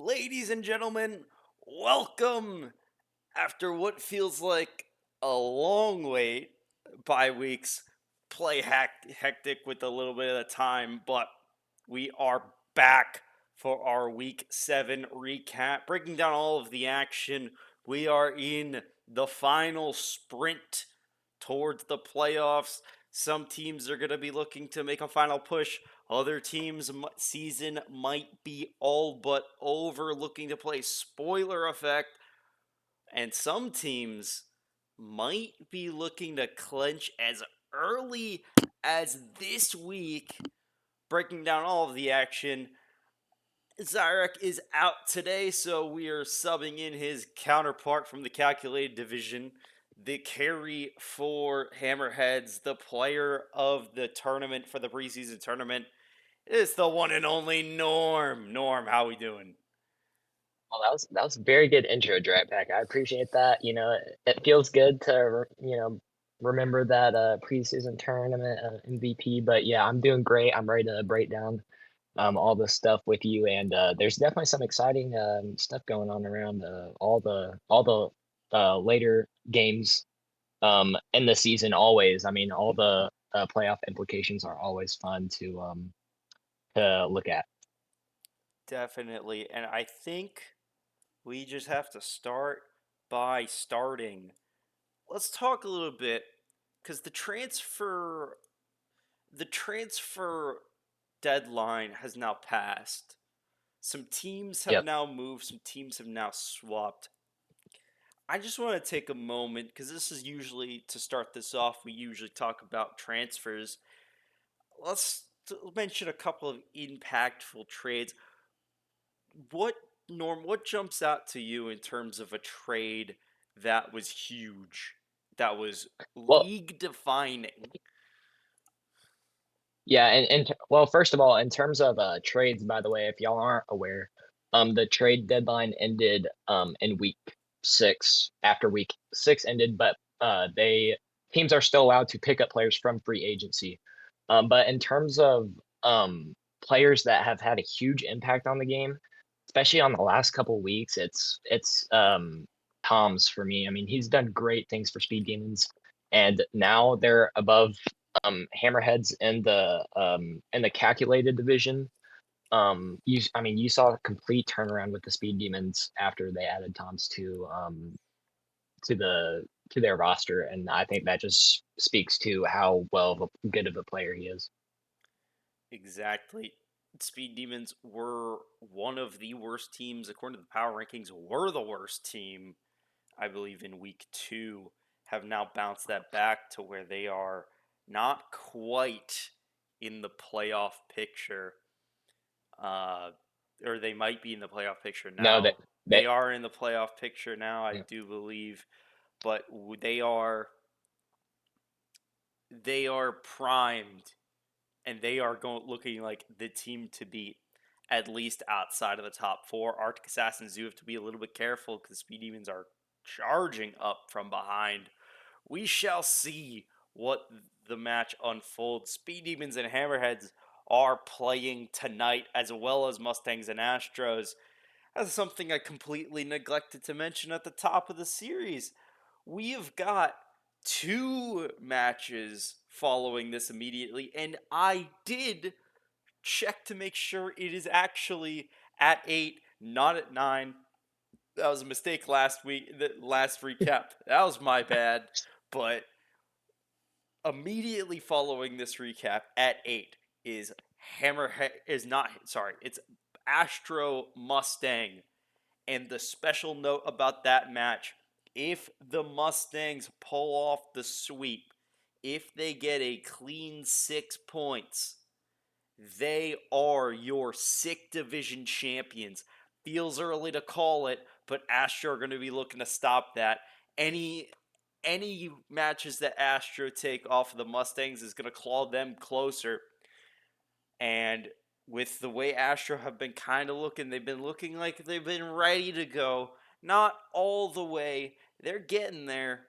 Ladies and gentlemen, welcome after what feels like a long wait. Bye weeks play hectic with a little bit of the time, but we are back for our week 7 recap, breaking down all of the action. We are in the final sprint towards the playoffs. Some teams are going to be looking to make a final push. Other teams' season might be all but over, looking to play spoiler effect. And some teams might be looking to clinch as early as this week. Breaking down all of the action. Zyrek is out today, so we are subbing in his counterpart from the calculated division, the carry for Hammerheads, the player of the tournament for the preseason tournament. It's the one and only Norm. Norm, how we doing? Well, that was a very good intro, Pack. I appreciate that. It feels good to remember that preseason tournament MVP. But yeah, I'm doing great. I'm ready to break down all the stuff with you, and there's definitely some exciting stuff going on around all the later games in the season. Always, I mean, all the playoff implications are always fun to look at. Definitely. And I think we just have to start by starting. Let's talk a little bit because the transfer deadline has now passed. Some teams have Yep. now moved, some teams have now swapped. I just want to take a moment because this is usually to start this off, we usually talk about transfers. Mention a couple of impactful trades. What what jumps out to you in terms of a trade that was huge, that was Well, league defining? yeah, well, first of all, in terms of trades, by the way, if y'all aren't aware, the trade deadline ended in week 6 after week 6 ended, but they teams are still allowed to pick up players from free agency. But in terms of players that have had a huge impact on the game, especially on the last couple weeks, it's Tom's for me. I mean, he's done great things for Speed Demons, and now they're above Hammerheads in the calculated division. I mean, you saw a complete turnaround with the Speed Demons after they added Toms to to their roster, and I think that just speaks to how well of good of a player he is. Exactly. Speed Demons were one of the worst teams, according to the power rankings, were the worst team, I believe, in week 2. Have now bounced that back to where they are not quite in the playoff picture. Uh, or they might be in the playoff picture No, now. that They are in the playoff picture now, I yeah. do believe, but they are primed, and they are going looking like the team to beat, at least outside of the top four. Arctic Assassins do have to be a little bit careful because Speed Demons are charging up from behind. We shall see what the match unfolds. Speed Demons and Hammerheads are playing tonight, as well as Mustangs and Astros. That's something I completely neglected to mention at the top of the series. We have got two matches following this immediately, and I did check to make sure it is actually at 8, not at 9. That was a mistake last week, the last recap. That was my bad. But immediately following this recap at 8 is Hammerhead is not sorry, it's Astro Mustang. And the special note about that match, if the Mustangs pull off the sweep, if they get a clean 6 points, they are your sick division champions. Feels early to call it, but Astro are going to be looking to stop that. Any any matches that Astro take off of the Mustangs is going to claw them closer. And with the way Astro have been kind of looking, they've been looking like they've been ready to go. Not all the way. They're getting there.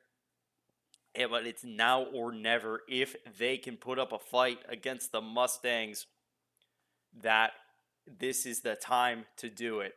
Yeah, but it's now or never if they can put up a fight against the Mustangs, that this is the time to do it.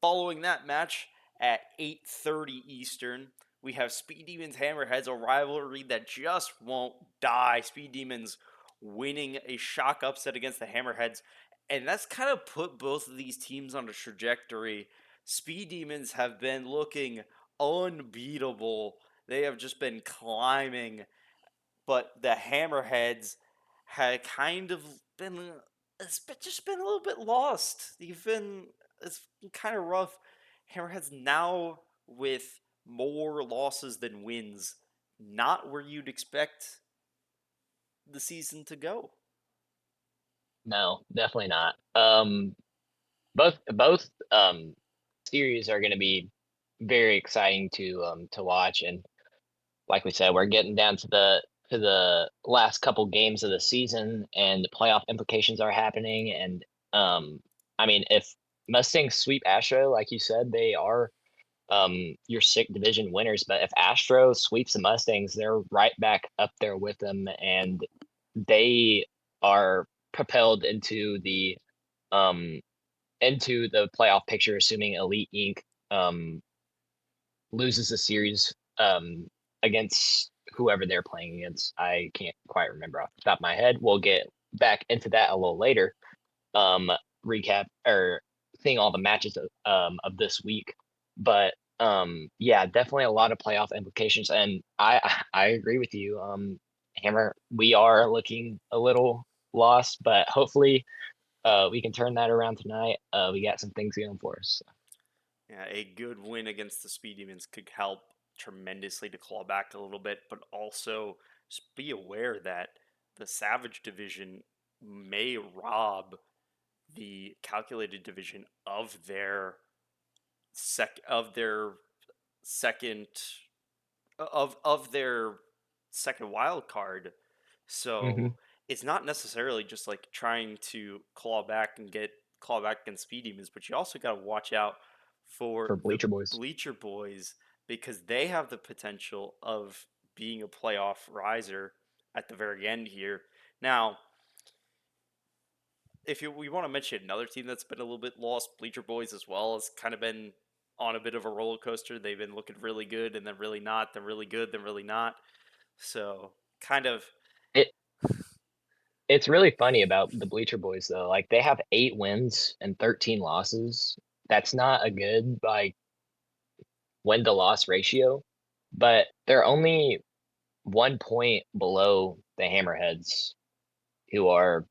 Following that match at 8:30 Eastern, we have Speed Demons Hammerheads, a rivalry that just won't die. Speed Demons winning a shock upset against the Hammerheads, and that's kind of put both of these teams on a trajectory. Speed Demons have been looking unbeatable. They have just been climbing, but the Hammerheads had kind of been just been a little bit lost. It's been kind of rough. Hammerheads now with more losses than wins, not where you'd expect the season to go. No, definitely not. Both series are going to be very exciting to watch, and like we said, we're getting down to the last couple games of the season, and the playoff implications are happening. And I mean, if Mustangs sweep Astro, like you said, they are your sick division winners. But if Astro sweeps the Mustangs, they're right back up there with them, and they are propelled um into the playoff picture, assuming Elite Inc. um loses the series against whoever they're playing against. I can't quite remember off the top of my head. We'll get back into that a little later. Um, Recap or seeing all the matches of this week, but yeah, definitely a lot of playoff implications, and I agree with you. Hammer, we are looking a little lost, but hopefully we can turn that around tonight. We got some things going for us. Yeah, a good win against the Speed Demons could help tremendously to claw back a little bit, but also just be aware that the Savage division may rob the calculated division of their second of their second wild card. So Hmm. it's not necessarily just like trying to claw back against speed demons, but you also got to watch out for For the Bleacher Boys. bleacher boys because they have the potential of being a playoff riser at the very end here. Now, if we want to mention another team that's been a little bit lost, Bleacher Boys as well has kind of been on a bit of a roller coaster. They've been looking really good and then really not, then really good, then really not. So kind of It it's really funny about the Bleacher Boys though. Like they have 8 wins and 13 losses. That's not a good like win to loss ratio, but they're only 1 point below the Hammerheads, who are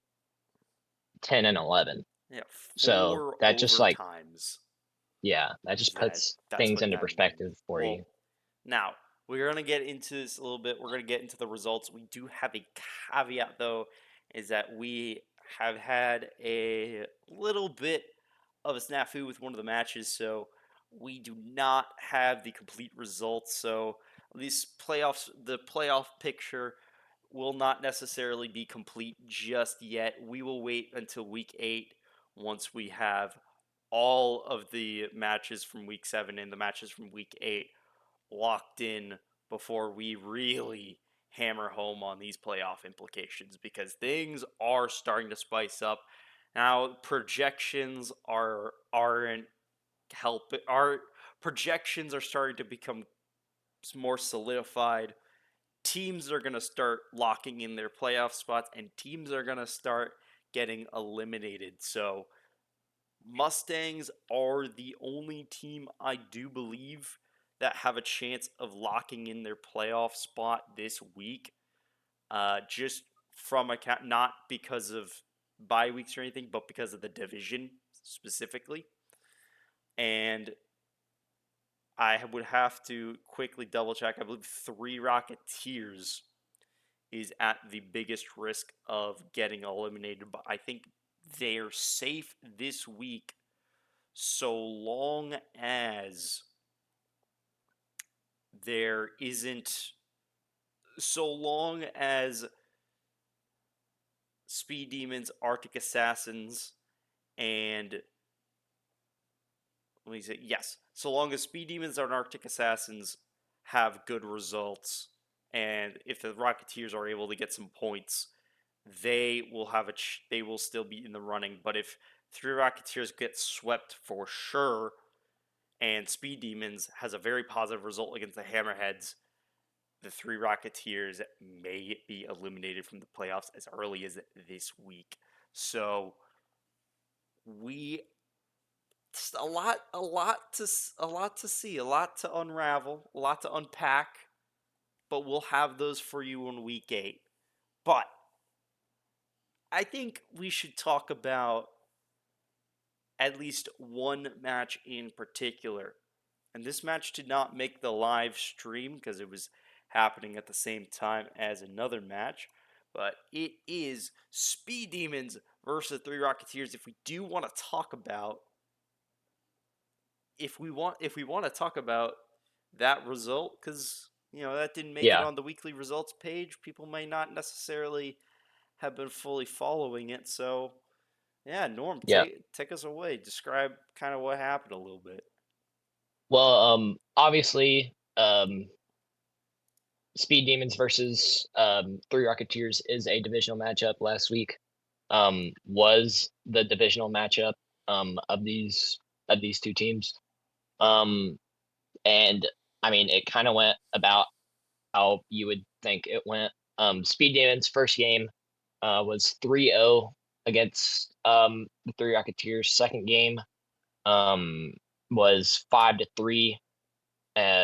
10 and 11. yeah, So four that just like overtimes yeah, that is just puts that's things what into that means. perspective for Well, you. now we're gonna get into this a little bit. We're gonna get into the results. We do have a caveat though, is that we have had a little bit of a snafu with one of the matches, so we do not have the complete results. So the playoff picture will not necessarily be complete just yet. We will wait until week 8 once we have all of the matches from week 7 and the matches from week 8 locked in before we really hammer home on these playoff implications because things are starting to spice up. Now projections aren't help our projections are starting to become more solidified. Teams are going to start locking in their playoff spots and teams are going to start getting eliminated. So Mustangs are the only team I do believe that have a chance of locking in their playoff spot this week. Just from a not because of bye weeks or anything, but because of the division specifically. And I would have to quickly double check. I believe Three Rocketeers is at the biggest risk of getting eliminated, but I think they're safe this week so long as there isn't so long as Speed Demons, Arctic Assassins, and let me say yes. So long as Speed Demons and Arctic Assassins have good results, and if the Rocketeers are able to get some points, they will still be in the running. But if Three Rocketeers get swept for sure, and Speed Demons has a very positive result against the Hammerheads, the Three Rocketeers may be eliminated from the playoffs as early as this week. So we a lot to see, a lot to unravel, a lot to unpack, but we'll have those for you in week 8. But I think we should talk about at least one match in particular. And this match did not make the live stream because it was happening at the same time as another match. But it is Speed Demons versus Three Rocketeers. If we do want to talk about if we want to talk about that result, because that didn't make it Yeah. on the weekly results page, people may not necessarily have been fully following it. So yeah, Norm, Yeah. take us away. Describe kind of what happened a little bit. Well, obviously, Speed Demons versus Three Rocketeers is a divisional matchup. Last week was the divisional matchup of these two teams. Um, and I mean, it kind of went about how you would think it went. Speed Demons' first game was 3-0 against the Three Rocketeers. Second game um, was 5-3.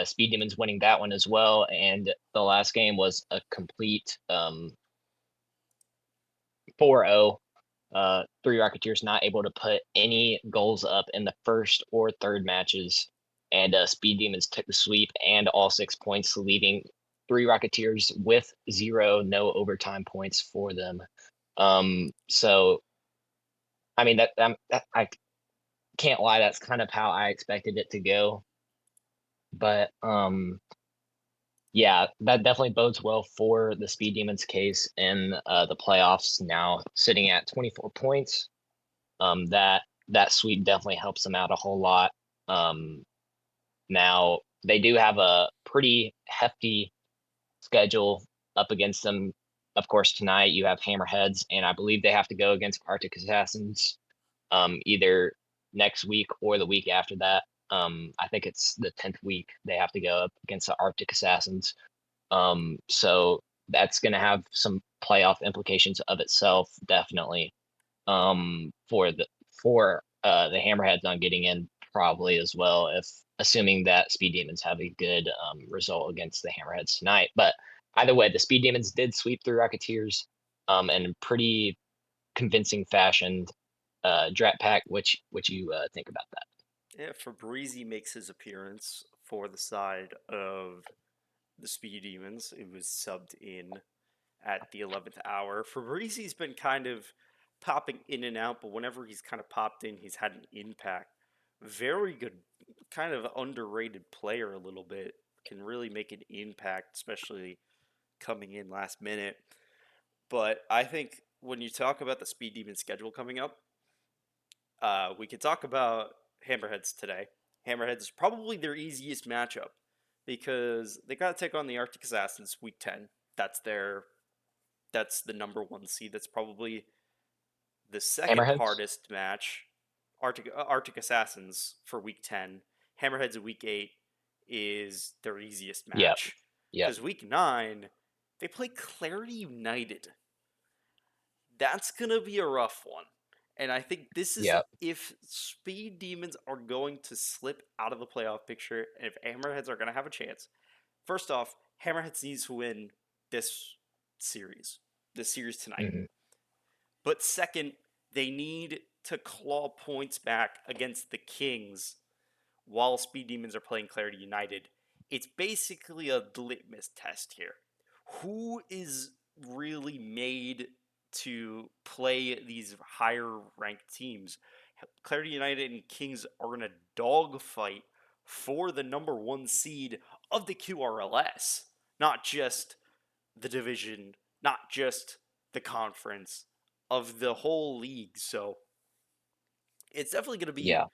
Speed Demons winning that one as well, and the last game was a complete 4-0. Three Rocketeers not able to put any goals up in the first or third matches, and Speed Demons took the sweep and all 6 points, leaving Three Rocketeers with zero, no overtime points for them. So I mean that I can't lie, that's kind of how I expected it to go, but yeah, that definitely bodes well for the Speed Demons case in the playoffs. Now sitting at 24 points, that sweep definitely helps them out a whole lot. Um, Now they do have a pretty hefty schedule up against them. Of course, tonight you have Hammerheads, and I believe they have to go against Arctic Assassins either next week or the week after that. I think it's the 10th week they have to go up against the Arctic Assassins. So that's going to have some playoff implications of itself, definitely. For the Hammerheads on getting in probably as well, if assuming that Speed Demons have a good result against the Hammerheads tonight. But either way, the Speed Demons did sweep through Rocketeers in pretty convincing fashion. Drat Pack, which you think about that? Yeah, Fabrizi makes his appearance for the side of the Speed Demons. It was subbed in at the 11th hour. Fabrizi's been kind of popping in and out, but whenever he's kind of popped in, he's had an impact. Very good, kind of underrated player a little bit. Can really make an impact, especially coming in last minute. But I think when you talk about the Speed Demon schedule coming up, we could talk about Hammerheads today. Hammerheads is probably their easiest matchup because they got to take on the Arctic Assassins week 10. That's the number 1 seed. That's probably the second Hammerheads? hardest match. Arctic Assassins for week 10. Hammerheads in week 8 is their easiest Yep. match Yep. because week 9 they play Clarity United. That's going to be a rough one. And I think this is Yep. if Speed Demons are going to slip out of the playoff picture and if Hammerheads are going to have a chance. First off, Hammerheads needs to win this series, this series tonight. Hmm. But second, they need to claw points back against the Kings while Speed Demons are playing Clarity United. It's basically a litmus test here. Who is really made to play these higher ranked teams? Clarity United and Kings are in a dogfight for the number 1 seed of the QRLS, not just the division, not just the conference, of the whole league. So it's definitely going to be Yeah.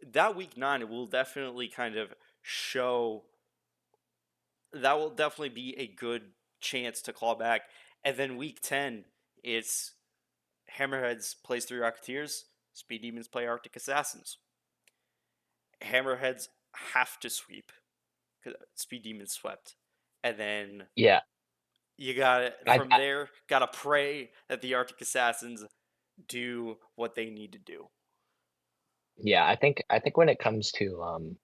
that week 9. It will definitely kind of show that will definitely be a good chance to claw back. And then week 10, it's Hammerheads plays Three Rocketeers, Speed Demons play Arctic Assassins. Hammerheads have to sweep because Speed Demons swept, and then Yeah, you got I, from I there gotta pray that the Arctic Assassins do what they need to do. yeah, I think when it comes to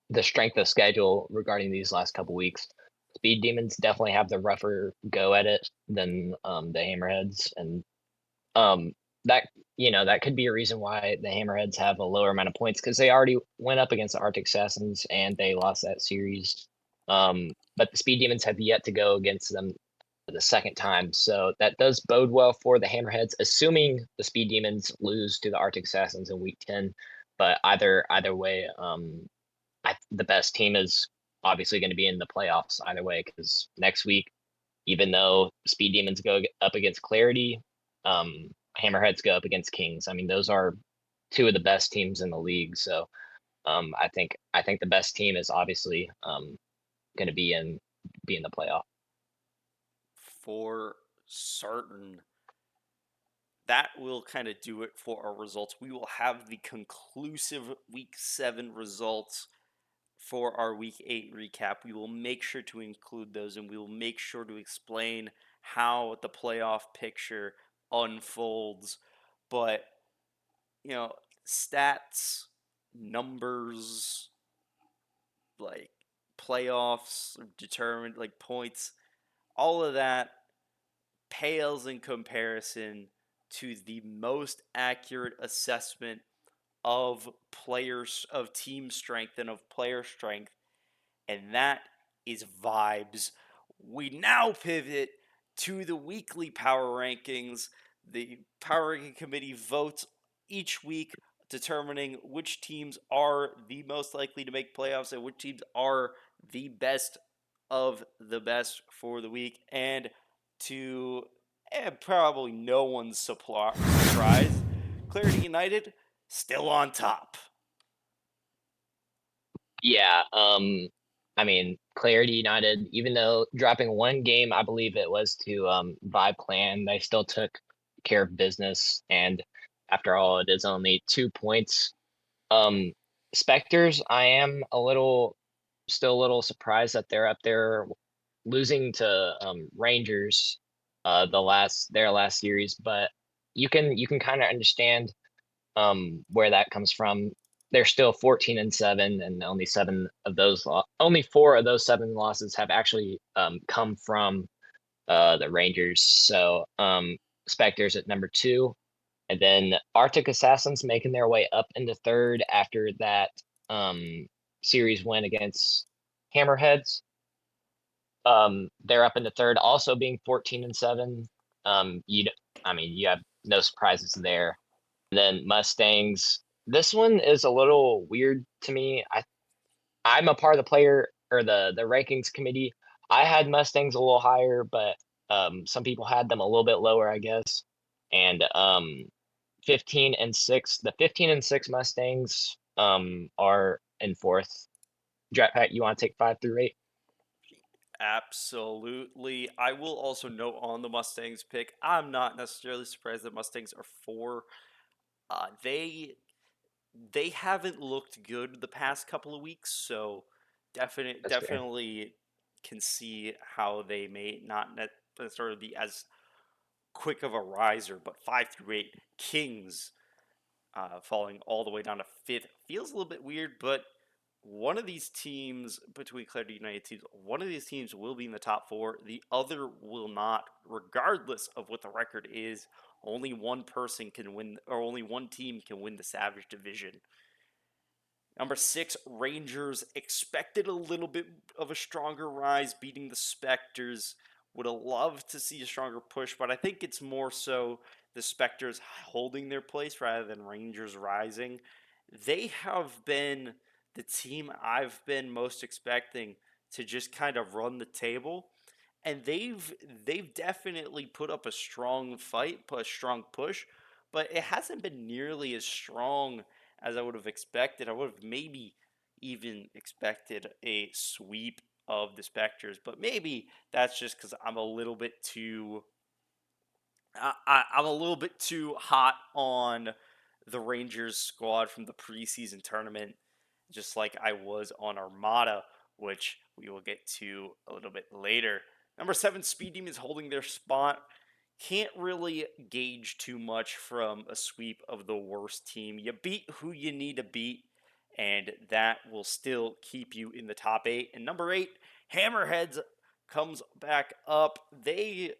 the strength of schedule regarding these last couple weeks, Speed Demons definitely have the rougher go at it than the Hammerheads, and um, that that could be a reason why the Hammerheads have a lower amount of points because they already went up against the Arctic Assassins and they lost that series. But the Speed Demons have yet to go against them the second time, so that does bode well for the Hammerheads, assuming the Speed Demons lose to the Arctic Assassins in Week 10. But either way, the best team is obviously going to be in the playoffs either way because next week, even though Speed Demons go up against Clarity, Hammerheads go up against Kings. I mean, those are two of the best teams in the league. So I think the best team is obviously going to be in the playoff. For certain, that will kind of do it for our results. We will have the conclusive Week 7 results for our Week 8 recap. We will make sure to include those and we will make sure to explain how the playoff picture unfolds. But, you know, stats, numbers, like playoffs, determined, like points, all of that pales in comparison to the most accurate assessment of players of team strength and of player strength, and that is vibes. We now pivot to the weekly power rankings. The power ranking committee votes each week determining which teams are the most likely to make playoffs and which teams are the best of the best for the week. And to probably no one's surprise, Clarity United still on top. Yeah. I mean, Clarity United, even though dropping one game, I believe it was to Vibe Clan, they still took care of business. And after all, it is only 2 points. Um, Spectres, I am still a little surprised that they're up there losing to Rangers their last series, but you can kind of understand where that comes from. They're still 14-7, and only four of those seven losses have actually come from the Rangers. So Spectres at number two, and then Arctic Assassins making their way up into third after that series win against Hammerheads. They're up into third, also being 14-7. I mean, you have no surprises there. And then Mustangs. This one is a little weird to me. I'm a part of the player or the rankings committee. I had Mustangs a little higher, but some people had them a little bit lower, I guess. And 15-6, the 15-6 Mustangs are in fourth. Drat Pat, you want to take 5 through 8? Absolutely. I will also note on the Mustangs pick, I'm not necessarily surprised that Mustangs are four. They haven't looked good the past couple of weeks, so That's fair. definitely can see how they may not necessarily be as quick of a riser. But 5 through 8, Kings falling all the way down to fifth feels a little bit weird, but one of these teams between Clarity United teams, one of these teams will be in the top four. The other will not, regardless of what the record is. Only one person can win, or only one team can win the Savage Division. Number 6, Rangers expected a little bit of a stronger rise, beating the Spectres. Would have loved to see a stronger push, but I think it's more so the Spectres holding their place rather than Rangers rising. They have been the team I've been most expecting to just kind of run the table, and they've definitely put up a strong fight, put a strong push, but it hasn't been nearly as strong as I would have expected. I would have maybe even expected a sweep of the Spectres, but maybe that's just because I'm a little bit too I'm a little bit too hot on the Rangers squad from the preseason tournament, just like I was on Armada, which we will get to a little bit later. Number 7, Speed Demons holding their spot. Can't really gauge too much from a sweep of the worst team. You beat who you need to beat, and that will still keep you in the top 8. And number 8, Hammerheads comes back up. They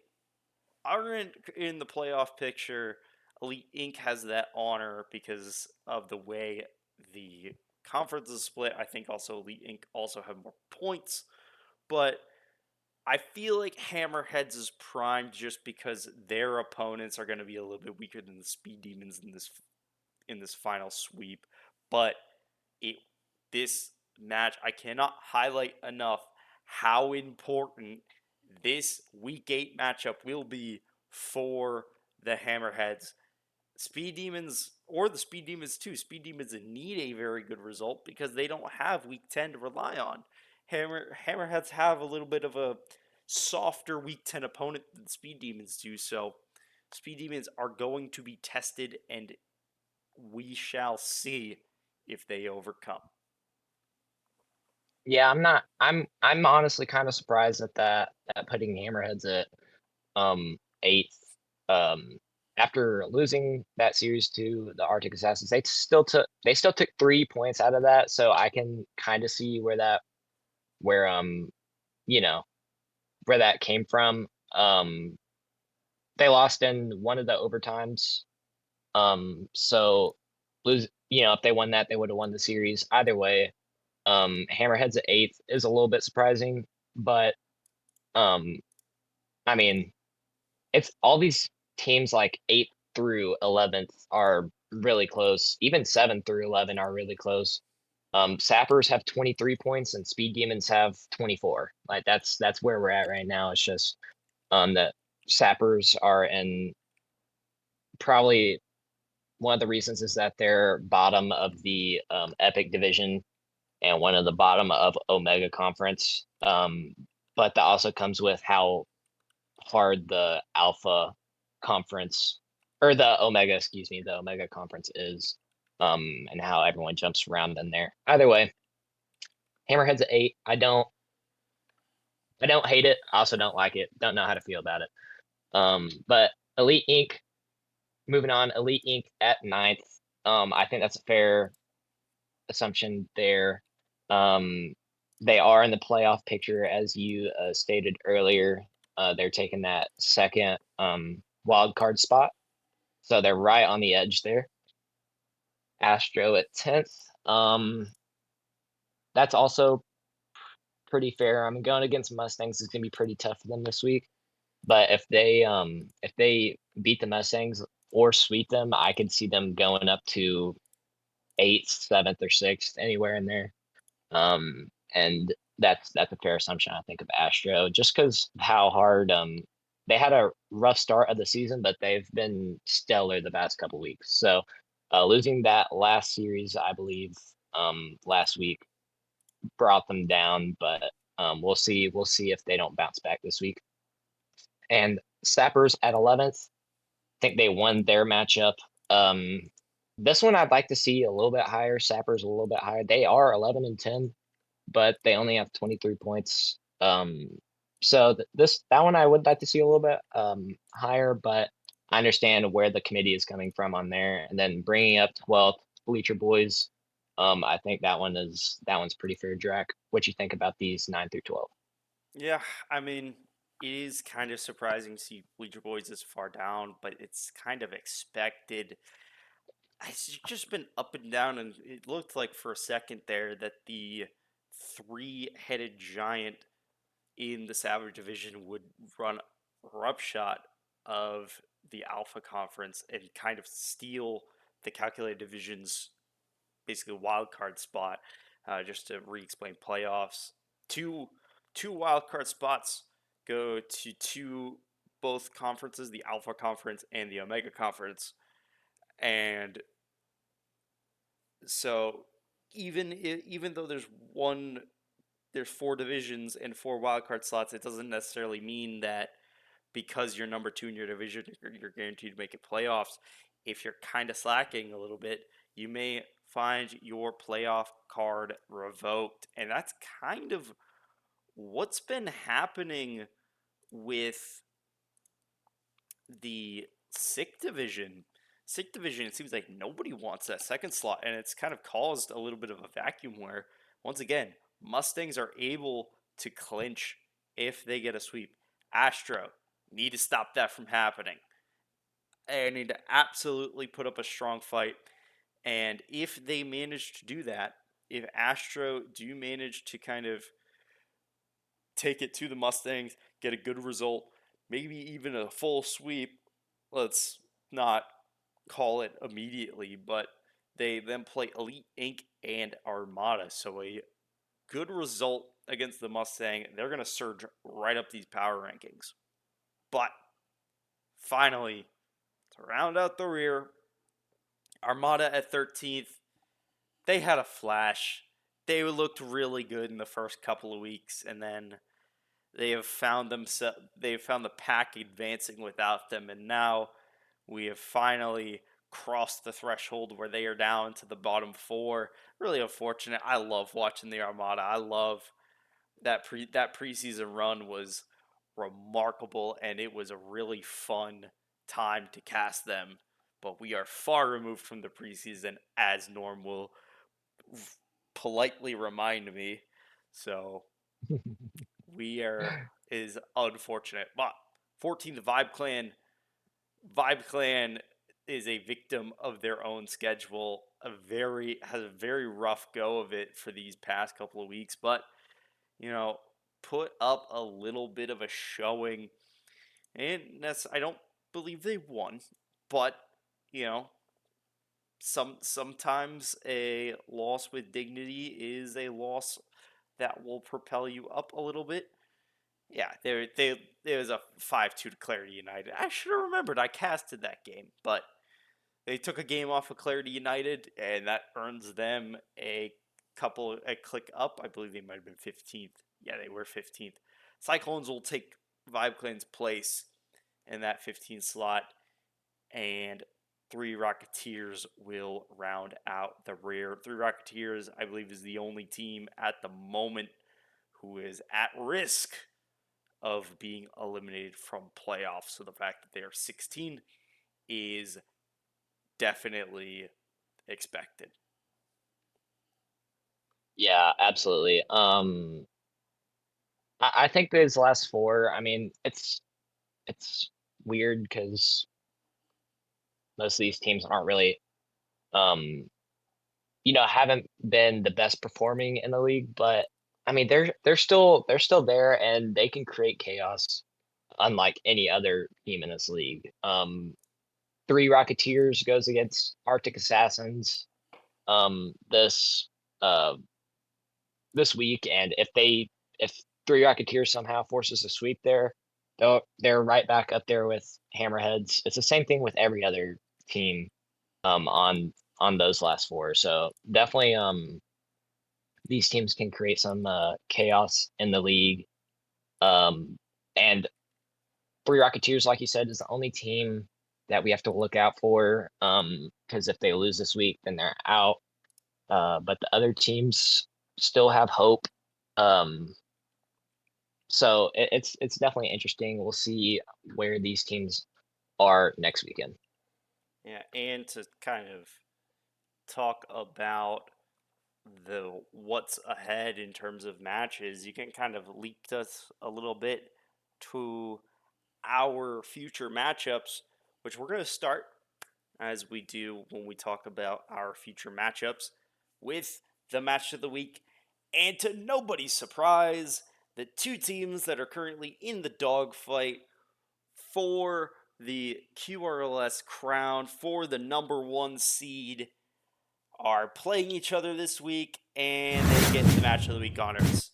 aren't in the playoff picture. Elite Inc. has that honor because of the way the conference is split. I think also Elite Inc. also have more points, but I feel like Hammerheads is primed just because their opponents are going to be a little bit weaker than the Speed Demons in this final sweep. But it this match I cannot highlight enough how important this week 8 matchup will be for the Hammerheads. Speed Demons or the Speed Demons too. Speed Demons need a very good result because they don't have week 10 to rely on. Hammerheads have a little bit of a softer week 10 opponent than Speed Demons do, so Speed Demons are going to be tested and we shall see if they overcome. Yeah, I'm honestly kind of surprised at that at putting Hammerheads at 8th. Um After losing that series to the Arctic Assassins, they still took 3 points out of that, so I can kind of see where you know, where that came from. They lost in one of the overtimes. So if they won that, they would have won the series. Either way, Hammerheads at 8th is a little bit surprising, but um, I mean, it's all these teams like 8th through 11th are really close. Even 7th through 11 are really close. Sappers have 23 points and Speed Demons have 24. Like that's where we're at right now. It's just that Sappers are in probably one of the reasons is that they're bottom of the Epic division and one of the bottom of Omega Conference. But that also comes with how hard the Alpha Conference or the Omega, excuse me, the Omega Conference is, and how everyone jumps around in there. Either way, Hammerhead's at 8. I don't hate it. I also don't like it. Don't know how to feel about it. But Elite Inc. Moving on, Elite Inc. at 9th. I think that's a fair assumption there. Um, they are in the playoff picture, as you stated earlier. They're taking that second wild card spot, so they're right on the edge there. Astro at 10th. That's also pretty fair. I'm going against Mustangs. It's gonna be pretty tough for them this week. But if they beat the Mustangs or sweep them, I could see them going up to 8th, 7th, or 6th, anywhere in there. And that's a fair assumption, I think, of Astro, just because how hard they had a rough start of the season, but they've been stellar the past couple weeks. So losing that last series, I believe, last week brought them down, but we'll see if they don't bounce back this week. And Sappers at 11th, I think they won their matchup. Um, this one I'd like to see a little bit higher. Sappers a little bit higher. They are 11-10, but they only have 23 points. So that one I would like to see a little bit higher, but I understand where the committee is coming from on there. And then bringing up 12th, Bleacher Boys. I think that one's pretty fair, Drac. What you think about these 9 through 12? Yeah, I mean, it is kind of surprising to see Bleacher Boys this far down, but it's kind of expected. It's just been up and down, and it looked like for a second there that the three-headed giant in the Savage division would run roughshod of the Alpha Conference and kind of steal the calculated division's basically wild card spot. Just to re-explain playoffs, two wild card spots go to both conferences, the Alpha Conference and the Omega Conference, and so even though there's four divisions and four wildcard slots, it doesn't necessarily mean that because you're number two in your division, you're guaranteed to make it playoffs. if you're kind of slacking a little bit, you may find your playoff card revoked. And that's kind of what's been happening with the sick division. Sick division, it seems like nobody wants that second slot, and it's kind of caused a little bit of a vacuum where, once again, Mustangs are able to clinch if they get a sweep. Astro need to stop that from happening. They need to absolutely put up a strong fight. And if they manage to do that, if Astro do manage to kind of take it to the Mustangs, get a good result, maybe even a full sweep. Let's not call it immediately, but they then play Elite Inc. and Armada. So a good result against the Mustang, they're going to surge right up these power rankings. But finally, to round out the rear, Armada at 13th, they had a flash. They looked really good in the first couple of weeks, and then they have found the pack advancing without them, and now we have finally crossed the threshold where they are down to the bottom four. Really unfortunate. I love watching the Armada. I love that preseason run was remarkable, and it was a really fun time to cast them. But we are far removed from the preseason, as Norm will politely remind me. So we are is unfortunate. But 14th Vibe Clan is a victim of their own schedule. A very rough go of it for these past couple of weeks, but you know, put up a little bit of a showing, and I don't believe they won, but you know, sometimes a loss with dignity is a loss that will propel you up a little bit. Yeah, there was a 5-2 to Clarity United. I should have remembered I casted that game, but they took a game off of Clarity United, and that earns them a click up. I believe they might have been 15th. Yeah, they were 15th. Cyclones will take Vibe Clan's place in that 15th slot, and Three Rocketeers will round out the rear. Three Rocketeers, I believe, is the only team at the moment who is at risk of being eliminated from playoffs. So the fact that they are 16 is definitely expected. Yeah, absolutely. I think those last four. I mean, it's weird because most of these teams aren't really, um, haven't been the best performing in the league. But I mean, they're still there, and they can create chaos unlike any other team in this league. Three Rocketeers goes against Arctic Assassins this uh this week, and if Three Rocketeers somehow forces a sweep there, they're right back up there with Hammerheads. It's the same thing with every other team on those last four. So definitely these teams can create some chaos in the league. And Three Rocketeers, like you said, is the only team that we have to look out for. Because if they lose this week, then they're out. But the other teams still have hope. Um, so it's definitely interesting. We'll see where these teams are next weekend. Yeah, and to kind of talk about the what's ahead in terms of matches, you can kind of leap us a little bit to our future matchups, which we're going to start as we do when we talk about our future matchups with the match of the week. And to nobody's surprise, the two teams that are currently in the dogfight for the QRLS crown for the number one seed are playing each other this week, and they get the match of the week honors.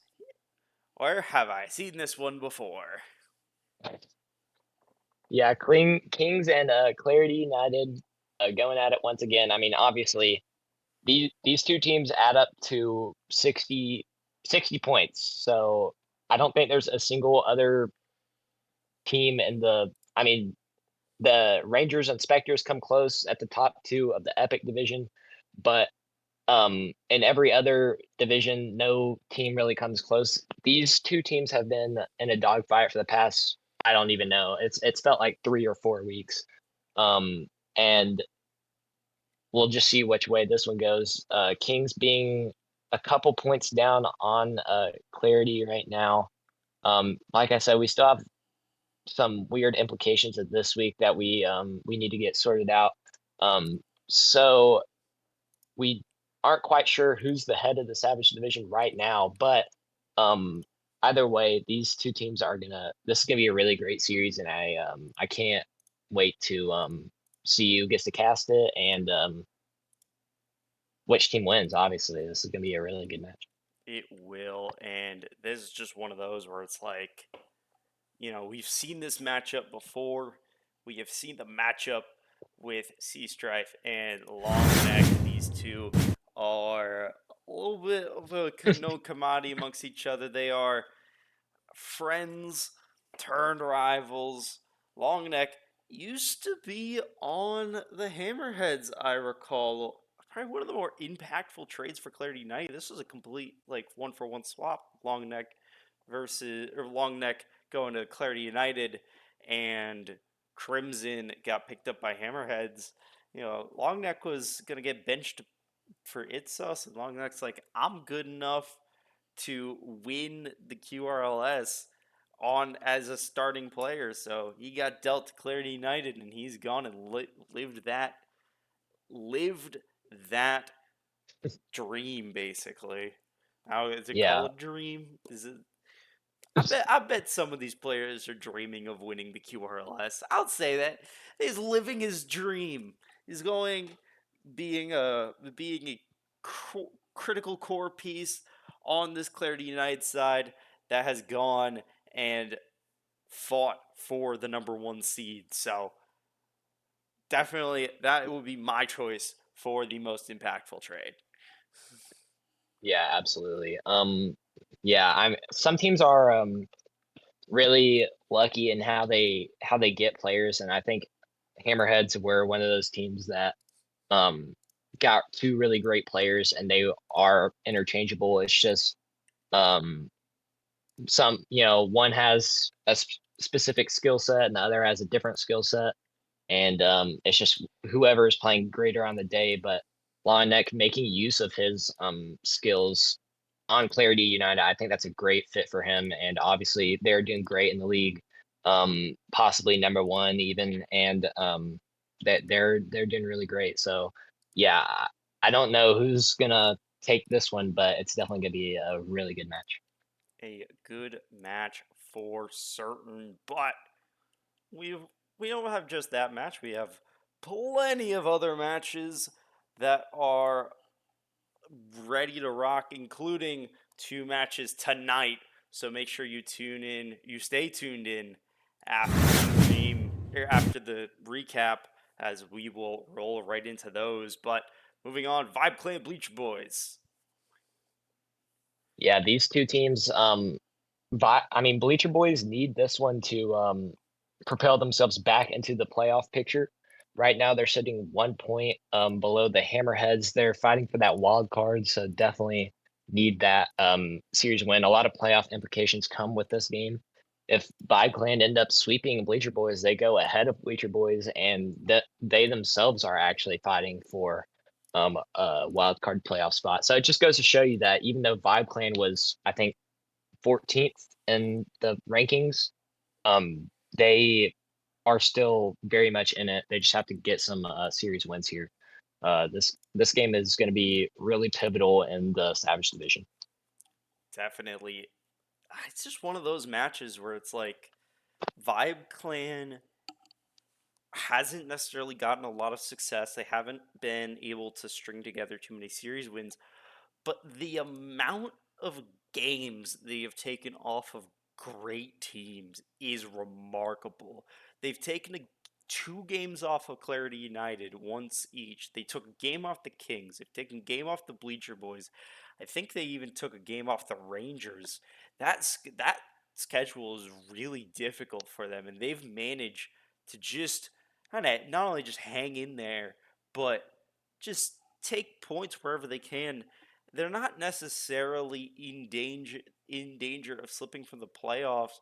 Or have I seen this one before? Yeah, Kings and Clarity United going at it once again. I mean, obviously these two teams add up to 60 points. So I don't think there's a single other team in the. I mean, the Rangers and Spectres come close at the top two of the Epic division, but in every other division, no team really comes close. These two teams have been in a dogfight for the past, I don't even know. It's felt like 3 or 4 weeks. Um, and we'll just see which way this one goes. Kings being a couple points down on Clarity right now. Like I said, we still have some weird implications of this week that we need to get sorted out. Um, so we aren't quite sure who's the head of the Savage division right now, but um, either way, these two teams are gonna. This is gonna be a really great series, and I can't wait to see who gets to cast it and which team wins. Obviously, this is gonna be a really good match. It will, and this is just one of those where it's like, we've seen this matchup before. We have seen the matchup with Sea Strife and Long Neck. These two are a little bit of a known commodity amongst each other. They are friends turned rivals. Longneck used to be on the Hammerheads, I recall. Probably one of the more impactful trades for Clarity United. This was a complete like one for one swap. Longneck versus or Longneck going to Clarity United, and Crimson got picked up by Hammerheads. Longneck was gonna get benched for Itsus, and Longneck's like, I'm good enough to win the QRLS on as a starting player. So he got dealt to Clarity United, and he's gone and lived that dream basically. Now is it Yeah, called a dream? Is it? I bet some of these players are dreaming of winning the QRLS. I'll say that he's living his dream. He's going being a critical core piece on this Clarity United side that has gone and fought for the number one seed. So definitely that would be my choice for the most impactful trade. yeah, absolutely. Yeah, I'm. Some teams are really lucky in how they get players, and I think Hammerheads were one of those teams that um got two really great players, and they are interchangeable. It's just um some one has a specific skill set and the other has a different skill set, and it's just whoever is playing greater on the day. But Neck making use of his skills on Clarity United, I think that's a great fit for him. And obviously, they're doing great in the league, possibly number one even, and that they're doing really great. So yeah, I don't know who's gonna take this one, but it's definitely gonna be a really good match. A good match for certain, but we we don't have just that match. We have plenty of other matches that are ready to rock, including two matches tonight. So make sure you stay tuned in after the stream or after the recap, as we will roll right into those. But moving on, Vibe Clan Bleach Boys. Yeah, these two teams, I mean, Bleacher Boys need this one to propel themselves back into the playoff picture. Right now, they're sitting 1 point below the Hammerheads. They're fighting for that wild card, so definitely need that series win. A lot of playoff implications come with this game. If Clan end up sweeping Bleacher Boys, they go ahead of Bleacher Boys, and that they themselves are actually fighting for a wild card playoff spot. So it just goes to show you that even though Clan was, I think, 14th in the rankings, they are still very much in it. They just have to get some series wins here. This game is going to be really pivotal in the Savage division. Definitely. It's just one of those matches where it's like Vibe Clan hasn't necessarily gotten a lot of success. They haven't been able to string together too many series wins, but the amount of games they have taken off of great teams is remarkable. They've taken two games off of Clarity United once each. They took a game off the Kings. They've taken a game off the Bleacher Boys. I think they even took a game off the Rangers. That schedule is really difficult for them, and they've managed to just kind of not only just hang in there, but just take points wherever they can. They're not necessarily in danger of slipping from the playoffs,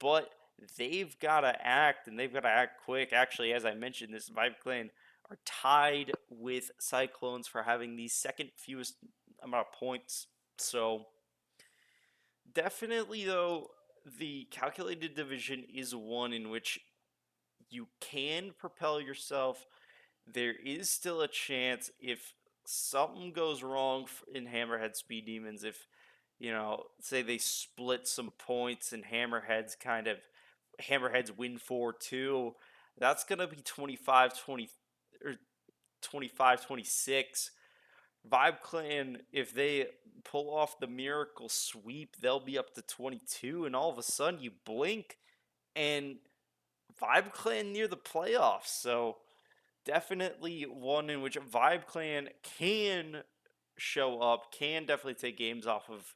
but they've got to act, and they've got to act quick. Actually, as I mentioned, this Vibe Clan are tied with Cyclones for having the second fewest amount of points. So definitely, though, the calculated division is one in which you can propel yourself. There is still a chance if something goes wrong in Hammerhead Speed Demons, if say they split some points and Hammerheads win 4-2, that's going to be 25-20 or 25-26. Vibe Clan, if they pull off the miracle sweep, they'll be up to 22, and all of a sudden you blink and Vibe Clan near the playoffs. So definitely one in which Vibe Clan can show up, can definitely take games off of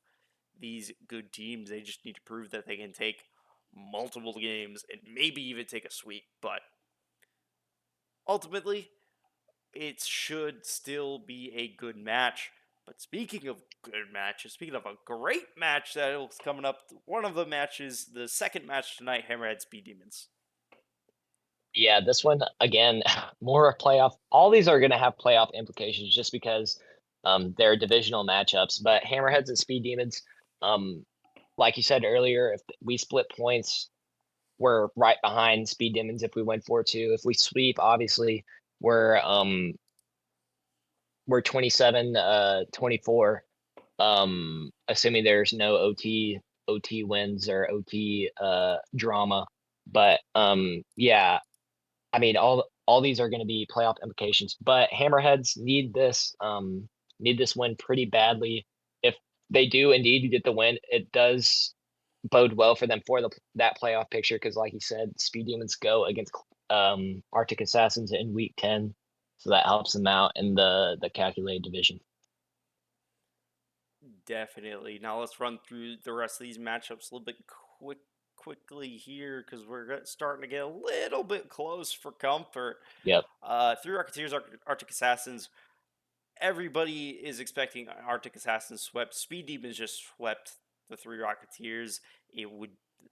these good teams. They just need to prove that they can take multiple games and maybe even take a sweep. But ultimately, it should still be a good match. But speaking of good matches, speaking of a great match that is coming up, one of the matches, the second match tonight, Hammerhead Speed Demons. Yeah, this one again, more a playoff. All these are going to have playoff implications just because they're divisional matchups. But Hammerheads and Speed Demons, um, like you said earlier, if we split points, we're right behind Speed Demons if we win 4-2. If we sweep, obviously, we're um we're 27 24, assuming there's no OT wins or OT drama. But yeah, I mean, all these are going to be playoff implications, but Hammerheads need this win pretty badly. If they do indeed get the win, it does bode well for them for that playoff picture because, like you said, Speed Demons go against Arctic Assassins in Week 10, so that helps them out in the calculated division. Definitely. Now let's run through the rest of these matchups a little bit quickly here because we're starting to get a little bit close for comfort. Yep. Three Rocketeers, Arctic Assassins. Everybody is expecting Arctic Assassins swept. Speed Demons just swept the Three Rocketeers. It would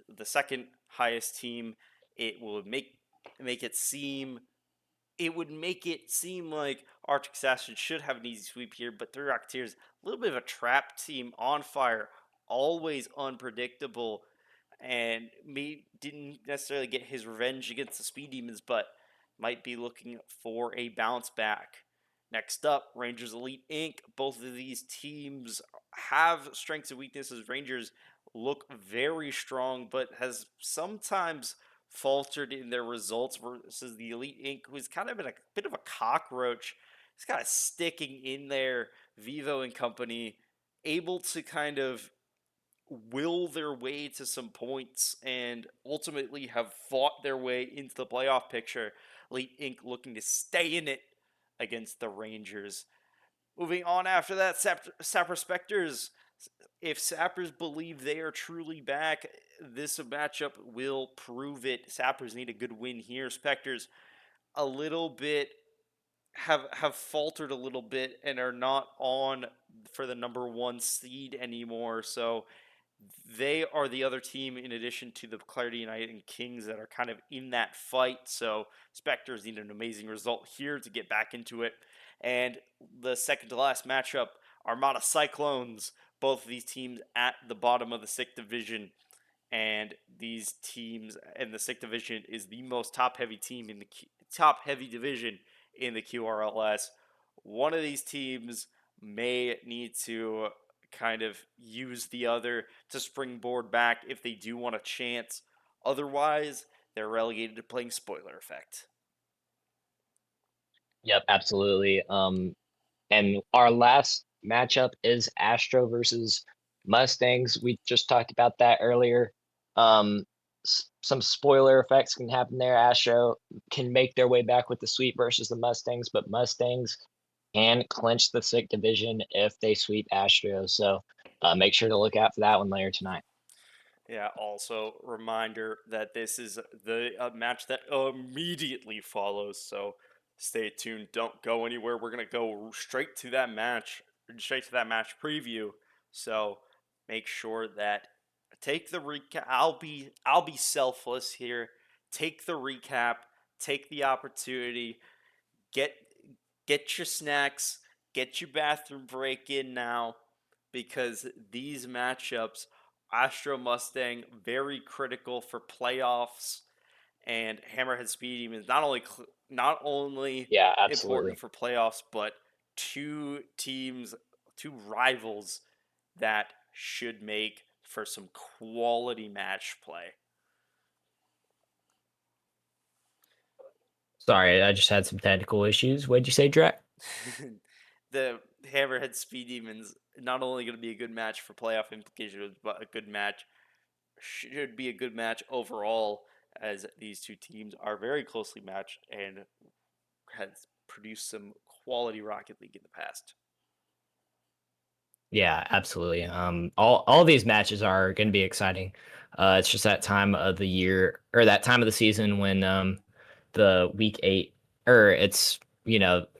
the second highest team. It would make it seem like Arctic Assassin should have an easy sweep here, but Three Rocketeers, a little bit of a trap team on fire, always unpredictable, and didn't necessarily get his revenge against the Speed Demons, but might be looking for a bounce back. Next up, Rangers Elite Inc. Both of these teams have strengths and weaknesses. Rangers look very strong, but has sometimes faltered in their results versus the Elite Inc., who's kind of been a bit of a cockroach. He's kind of sticking in there, Vivo and company, able to kind of will their way to some points and ultimately have fought their way into the playoff picture. Elite Inc. looking to stay in it against the Rangers. Moving on after that, Sapper Specters. If Sappers believe they are truly back, this matchup will prove it. Sappers need a good win here. Specters a little bit have faltered a little bit and are not on for the number one seed anymore. So they are the other team in addition to the Clarity United and Kings that are kind of in that fight. So Spectres need an amazing result here to get back into it. And the second to last matchup, Armada Cyclones, both of these teams at the bottom of the sixth division. And these teams in the sixth division is the most top heavy team in the top heavy division in the QRLS. One of these teams may need to kind of use the other to springboard back if they do want a chance. Otherwise, they're relegated to playing spoiler effect. Yep, absolutely. And our last matchup is Astro versus Mustangs. We just talked about that earlier. Um, some spoiler effects can happen there. Astro can make their way back with the sweep versus the Mustangs, but Mustangs can clinch the sick division if they sweep Astro. So make sure to look out for that one later tonight. Yeah, also reminder that this is the match that immediately follows, so stay tuned. Don't go anywhere. We're gonna go straight to that match preview. So make sure that take the recap. I'll be selfless here. Take the recap. Take the opportunity. Get get your snacks. Get your bathroom break in now, because these matchups, Astro Mustang, very critical for playoffs, and Hammerhead Speed Demon is not only Yeah, important absolutely. for playoffs, but two teams, two rivals that should make for some quality match play. Sorry, I just had some technical issues. What'd you say, Drac? The Hammerhead Speed Demons not only going to be a good match for playoff implications, but a good match should be a good match overall, as these two teams are very closely matched and has produced some quality Rocket League in the past. Yeah, absolutely. All these matches are going to be exciting. It's just that time of the year or that time of the season when the week 8 or it's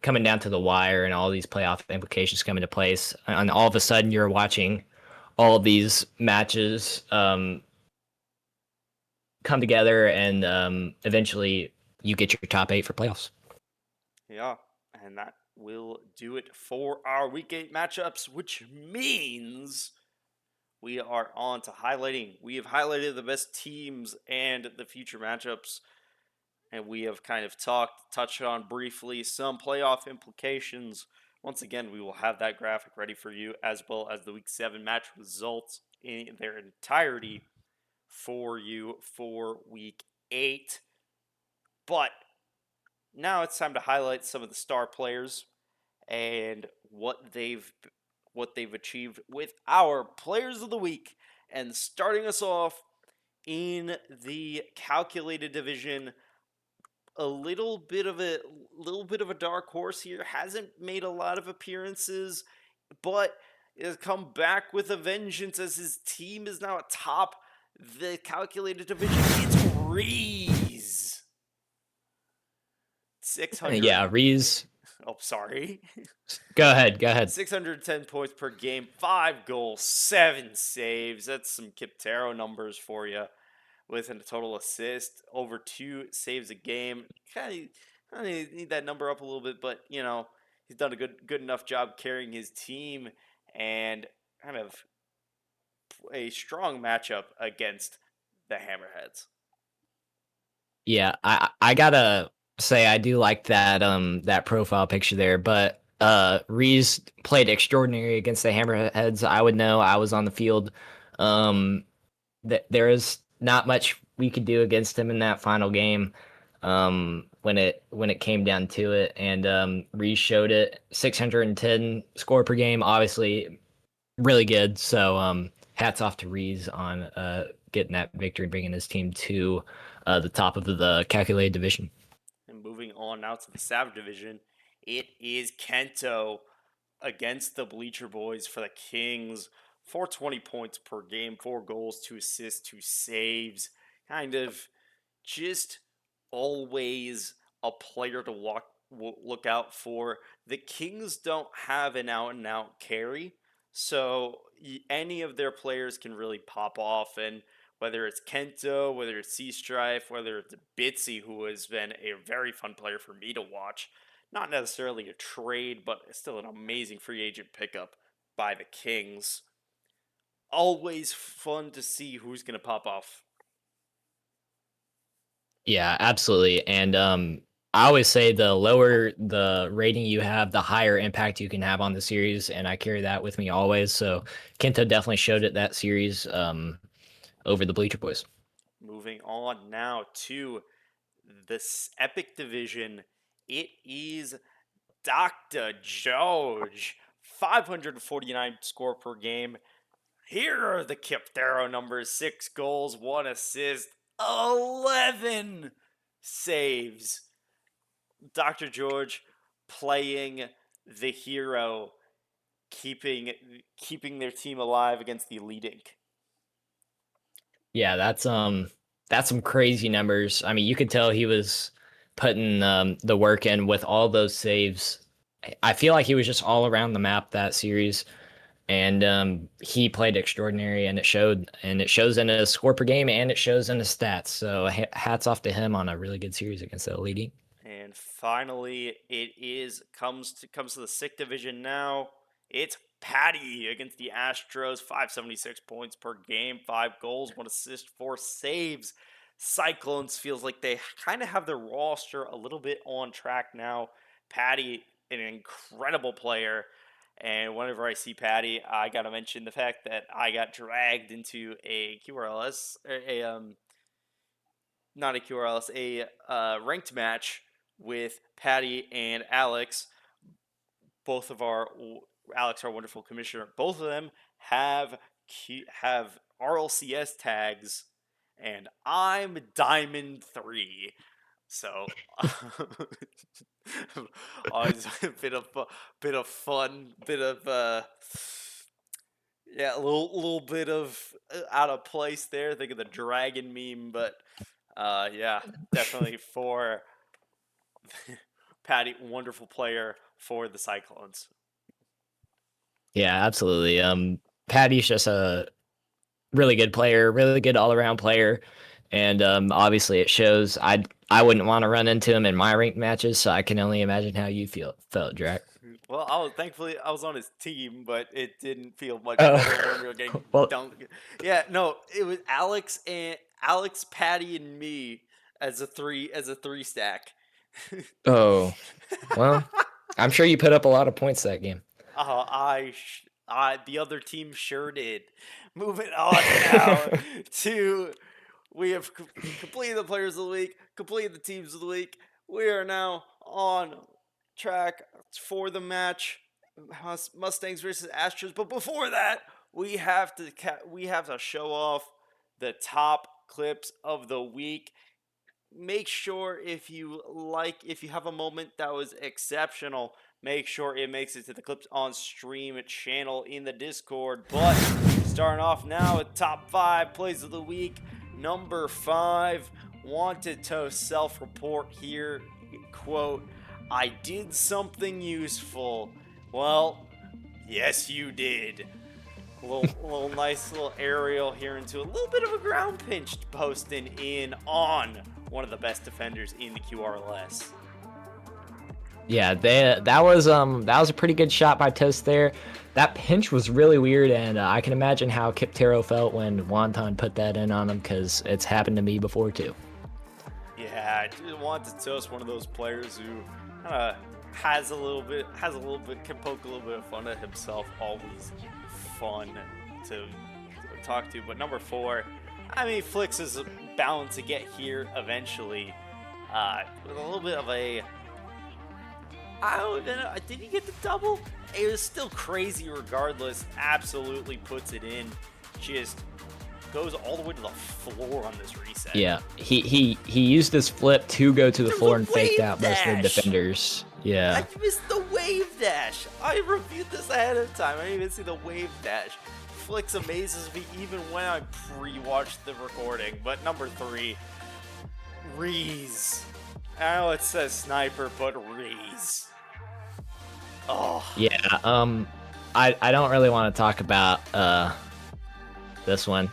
coming down to the wire and all these playoff implications come into place, and all of a sudden you're watching all of these matches come together, and eventually you get your top 8 for playoffs. Yeah, and that will do it for our Week 8 matchups, which means we are on to highlighting. We have highlighted the best teams and the future matchups, and we have kind of touched on briefly some playoff implications. Once again, we will have that graphic ready for you, as well as the Week 7 match results in their entirety for you for Week 8. But now it's time to highlight some of the star players and what they've achieved with our players of the week. And starting us off in the calculated division, a little bit of a dark horse here. Hasn't made a lot of appearances, but has come back with a vengeance as his team is now atop the calculated division. It's Reese. 600. Yeah, Reese, Oh, sorry. go ahead, go ahead. 610 points per game, 5 goals, 7 saves. That's some Kiptero numbers for you, with a total assist, over 2 saves a game. Kind of need that number up a little bit, but he's done a good enough job carrying his team, and kind of a strong matchup against the Hammerheads. Yeah, I gotta say I do like that profile picture there, but Reese played extraordinary against the Hammerheads. I would know, I was on the field. Um, there is not much we could do against him in that final game. When it came down to it, and Reese showed it. 610 score per game, obviously really good. So hats off to Reese on getting that victory, bringing his team to the top of the calculated division. And moving on now to the Savage division, it is Kento against the Bleacher Boys for the Kings. 420 points per game, 4 goals, 2 assists, 2 saves. Kind of just always a player to look out for. The Kings don't have an out and out carry, so any of their players can really pop off. And whether it's Kento, whether it's Sea Strife, whether it's Bitsy, who has been a very fun player for me to watch, not necessarily a trade, but still an amazing free agent pickup by the Kings. Always fun to see who's going to pop off. Yeah, absolutely. And I always say the lower the rating you have, the higher impact you can have on the series, and I carry that with me always. So Kento definitely showed it that series over the Bleacher Boys. Moving on now to this epic division. It is Dr. George. 549 score per game. Here are the Kiptero numbers: 6 goals, 1 assist, 11 saves. Dr. George playing the hero, keeping keeping their team alive against the Elite Inc. Yeah, that's some crazy numbers. I mean, you could tell he was putting the work in with all those saves. I feel like he was just all around the map that series, and he played extraordinary, and it showed, and it shows in his score per game, and it shows in his stats. So hats off to him on a really good series against the Elite. And finally, comes to the sick division now. It's Patty against the Astros, 576 points per game, 5 goals, 1 assist, 4 saves. Cyclones feels like they kind of have their roster a little bit on track now. Patty, an incredible player. And whenever I see Patty, I gotta mention the fact that I got dragged into a QRLS, not a QRLS, a ranked match with Patty and Alex. Both of our Alex, our wonderful commissioner, both of them have RLCS tags, and I'm Diamond 3. So always a bit of fun, bit of yeah, a little bit of out of place there. Think of the dragon meme, but yeah, definitely for Patty, wonderful player for the Cyclones. Yeah, absolutely. Patty's just a really good player, really good all around player, and obviously it shows. I wouldn't want to run into him in my ranked matches, so I can only imagine how you felt, Drac. Well, thankfully I was on his team, but it didn't feel much better when we were Oh, getting well, dunked. Yeah, no, it was Alex, Patty, and me as a three stack. oh, well, I'm sure you put up a lot of points that game. The other team sure did. Moving on now to we have completed the players of the week, completed the teams of the week. We are now on track for the match Mustangs versus Astros. But before that, we have to show off the top clips of the week. Make sure if you have a moment that was exceptional, make sure it makes it to the Clips on Stream channel in the Discord. But starting off now with top 5 plays of the week. Number 5, wanted to self-report here, quote, I did something useful. Well, yes you did. Little nice little aerial here into a little bit of a ground pinch, posting in on one of the best defenders in the QRLS. Yeah, that was a pretty good shot by Toast there. That pinch was really weird, and I can imagine how Kiptero felt when Wonton put that in on him, because it's happened to me before too. Yeah, I just want to toast one of those players who kind of can poke a little bit of fun at himself. Always fun to talk to. But number 4, I mean, Flix is bound to get here eventually. With a little bit of a, I don't even know, did he get the double? It was still crazy regardless. Absolutely puts it in. Just goes all the way to the floor on this reset. Yeah, he used his flip to go to the There's floor a and faked wave out most of the dash. defenders. Yeah. I missed the wave dash. I reviewed this ahead of time. I didn't even see the wave dash. Flix amazes me even when I pre-watched the recording. But number 3, Reese. I know it says sniper, but Reese. Oh. Yeah, I don't really want to talk about this one.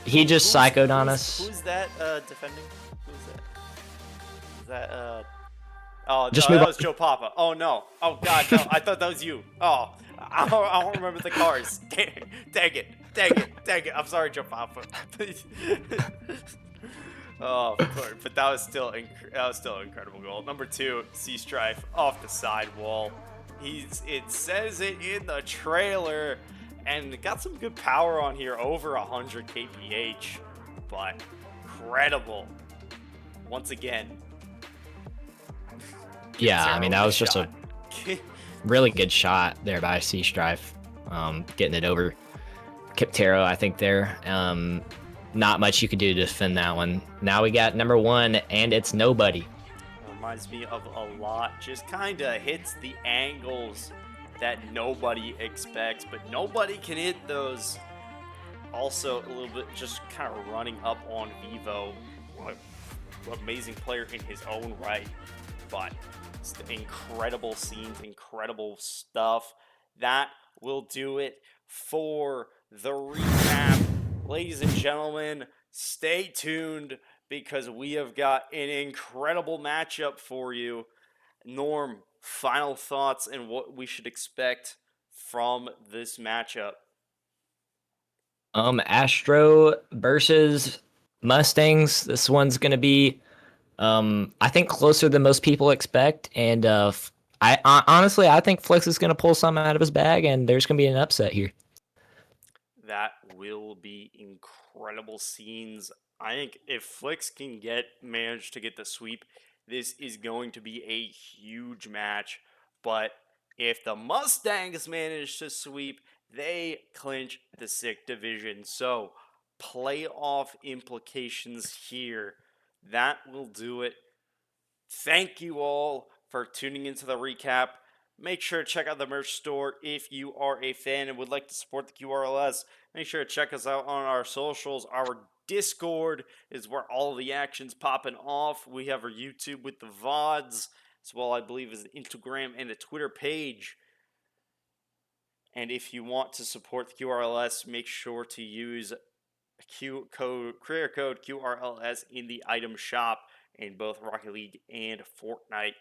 He just psychoed on us. Who's that defending? Who's that? Is that Oh, Just no, move that on. was Joe Papa. Oh no. Oh god, no. I thought that was you. Oh, I don't remember the cars. Dang it. I'm sorry, Joe Papa. Oh, but that was still an incredible goal. Number 2, Sea Strife off the sidewall. It says it in the trailer, and got some good power on here, over 100 kph, but incredible. Once again. Yeah, I mean, that was just shot. a really good shot there by Sea Strife, getting it over Kiptero, I think there. Not much you could do to defend that one. Now we got number 1, and it's nobody. Reminds me of a lot. Just kind of hits the angles that nobody expects, but nobody can hit those Also, a little bit just kind of running up on Vivo. What amazing player in his own right, but incredible scenes, incredible stuff. That will do it for the recap. Ladies and gentlemen, stay tuned because we have got an incredible matchup for you. Norm, final thoughts and what we should expect from this matchup. Astro versus Mustangs. This one's gonna be, I think, closer than most people expect, and honestly, I think Flex is gonna pull something out of his bag, and there's gonna be an upset here. That will be incredible scenes. I think if Flicks can manage to get the sweep, this is going to be a huge match. But if the Mustangs manage to sweep, they clinch the sick division. So playoff implications here. That will do it. Thank you all for tuning into the recap. Make sure to check out the merch store if you are a fan and would like to support the QRLS. Make sure to check us out on our socials. Our Discord is where all the action's popping off. We have our YouTube with the VODs, as well, I believe, as an Instagram and a Twitter page. And if you want to support the QRLS, make sure to use creator code QRLS in the item shop in both Rocket League and Fortnite.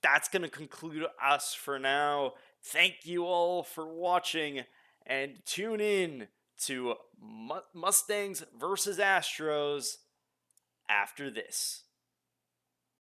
That's going to conclude us for now. Thank you all for watching and tune in to Mustangs versus Astros after this.